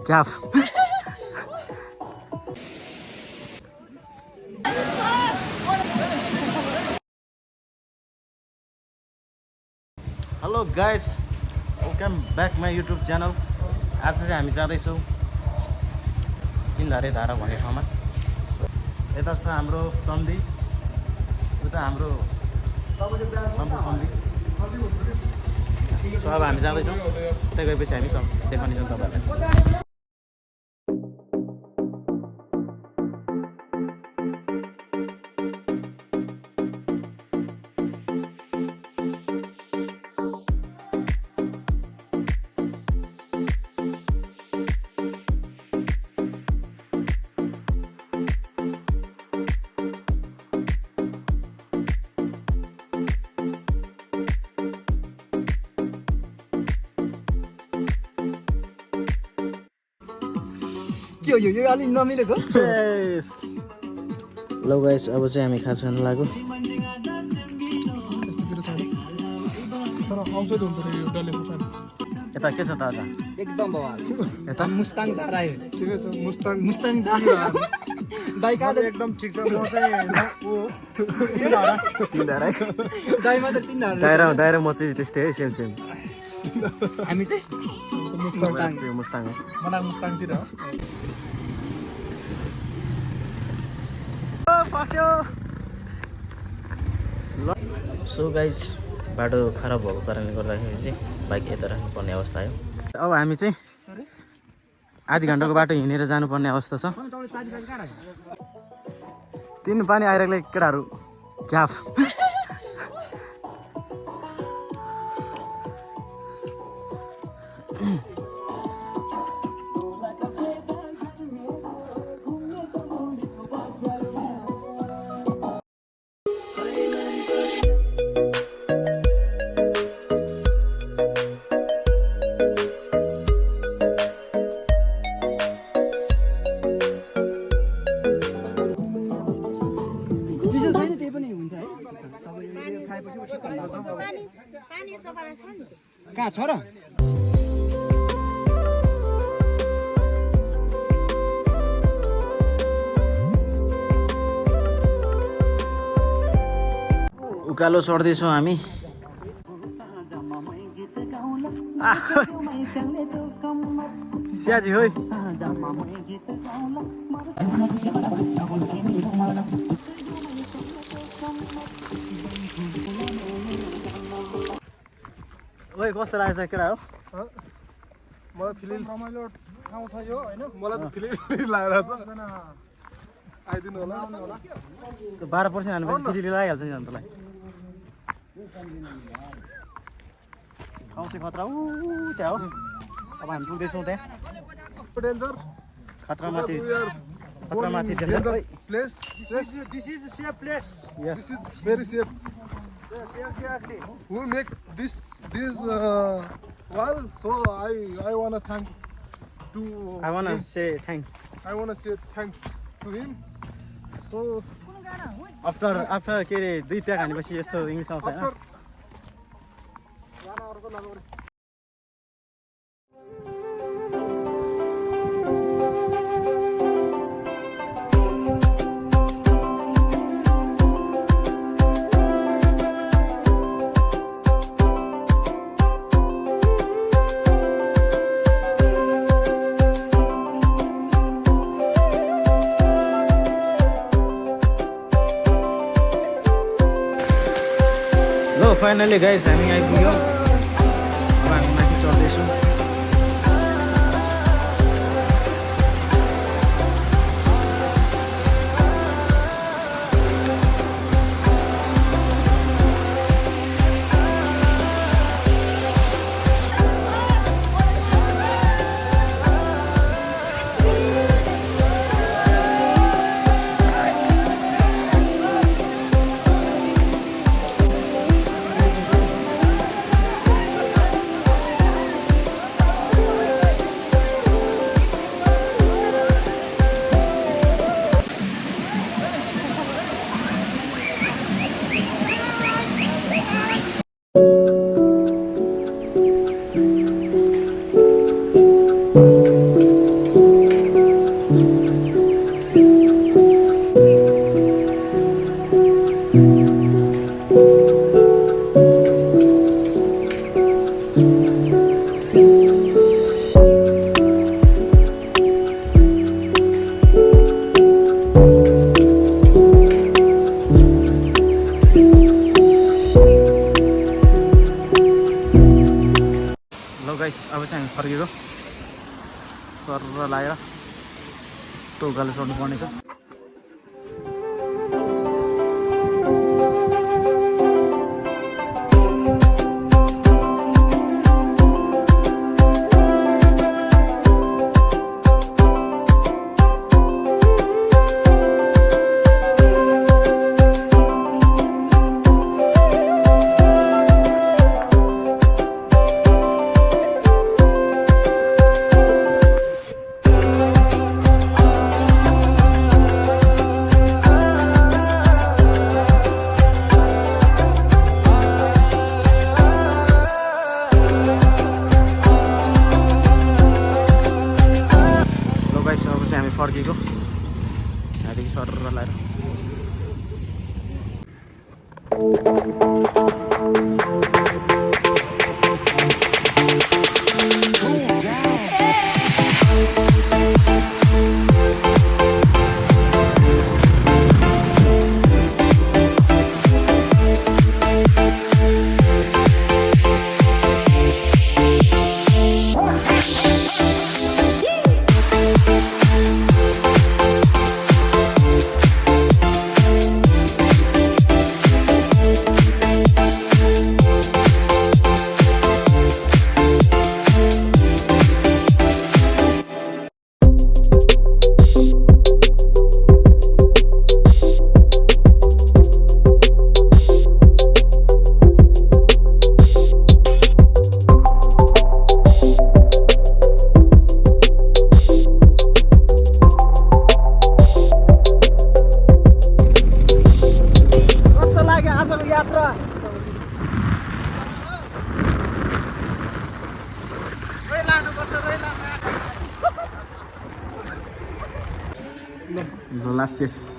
चाप hello guys welcome back my YouTube channel आज चाहिँ हामी जाँदैछौँ तिनधारे धारा भन्ने ठाउँमा यता छ हाम्रो सन्धि उता हाम्रो सन्धि सो अब हामी जाँदैछौँ त्यहाँ गएपछि हामी सब देखाउनेछौँ तपाईँहरूलाई के हो यो अलि नमिलेको ल गाइस अब चाहिँ हामी खाजा खान लाग्यो यता के छ त आज एकदम बवाल यता मुस्ताङ झारा है ठिकै छ मुस्ताङ झारा दाइ कहाँ एकदम ठिक छ म चाहिँ तिनधारा दाइ मात्र तिनधारा दाइरा म चाहिँ त्यस्तै है सेम सेम हामी चाहिँ मुस्ताङ हो मनाङ मुस्ताङतिर हो सो गाइज बाटो खराब भएको कारणले गर्दाखेरि चाहिँ बाइक यता राख्नुपर्ने अवस्था आयो अब हामी चाहिँ आधी घन्टाको बाटो हिँडेर जानुपर्ने अवस्था छ तिन पानी आइरहेको केटाहरू चाप कहाँ छ र उकालो चढ्दैछौँ हामी स्याजी होइ ओइ कस्तो लागेछ केटा हो मलाई फिलिङ रमाइलो ठाउँ छ यो हैन मलाई त फिलिङ लागेर छ आइदिनु होला 12% हानेपछि फिलिङ लागिहाल्छ नि अन्तलाई ठाउँ चाहिँ खतरा त्यहाँ हो अब हामी पुग्दैछौँ त्यहाँ डेन्जर खतरामाथि place this is safe place this is very safe exactly who make this wall so I want to thank to I want to him. say thanks I want to say thanks to him so after के अरे दुई pack हानेपछि यस्तो English आउँछ हैन finally guys हामी आइपुग्यौँ अब हामी माथि चढ्दैछौँ अब चाहिँ हामी फर्केको सर लाएर यस्तो उकालो चढ्नु पर्नेछ हामी फर्केको यहाँदेखि सर लाएर लास्ट